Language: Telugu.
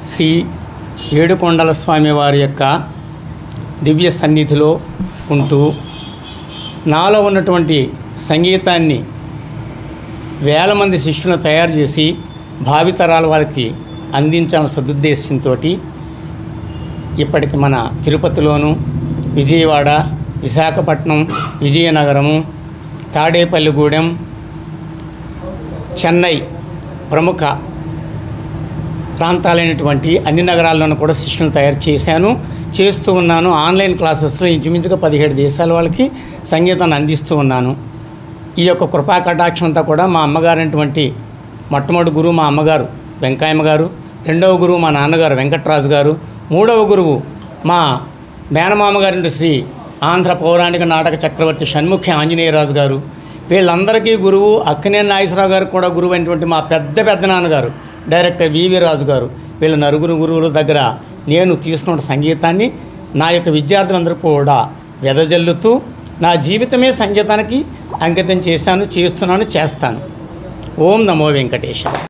శ్రీ ఏడుకొండల స్వామి వారి యొక్క దివ్య సన్నిధిలో ఉంటూ నాలో ఉన్నటువంటి సంగీతాన్ని వేల మంది శిష్యులను తయారు చేసి భావితరాల వారికి అందించాలన్న సదుద్దేశంతో ఇప్పటికి మన తిరుపతిలోను, విజయవాడ, విశాఖపట్నం, విజయనగరము, తాడేపల్లిగూడెం, చెన్నై ప్రముఖ ప్రాంతాలైనటువంటి అన్ని నగరాల్లోనూ కూడా శిష్యులను తయారు చేస్తూ ఉన్నాను. ఆన్లైన్ క్లాసెస్లో ఇంచుమించుగా 17 దేశాల వాళ్ళకి సంగీతాన్ని అందిస్తూ ఉన్నాను. ఈ యొక్క కృపా కటాక్షం అంతా కూడా మా అమ్మగారైనటువంటి మొట్టమొదటి గురువు మా అమ్మగారు వెంకాయమ్మ గారు, రెండవ గురువు మా నాన్నగారు వెంకట్రాజు గారు, మూడవ గురువు మా మేనమామ గారి శ్రీ ఆంధ్ర పౌరాణిక నాటక చక్రవర్తి షణ్ముఖి ఆంజనేయరాజు గారు, వీళ్ళందరికీ గురువు అక్కినేని నాగేశ్వరరావు గారు కూడా గురువు అయినటువంటి మా పెద్ద నాన్నగారు డైరెక్టర్ వివి రాజు గారు. వీళ్ళ నలుగురు గురువుల దగ్గర నేను తీసుకున్న సంగీతాన్ని నా యొక్క విద్యార్థులందరూ కూడా వెదజల్లుతూ నా జీవితమే సంగీతానికి అంకితం చేస్తున్నాను, చేస్తాను. ఓం నమో వెంకటేశాయ.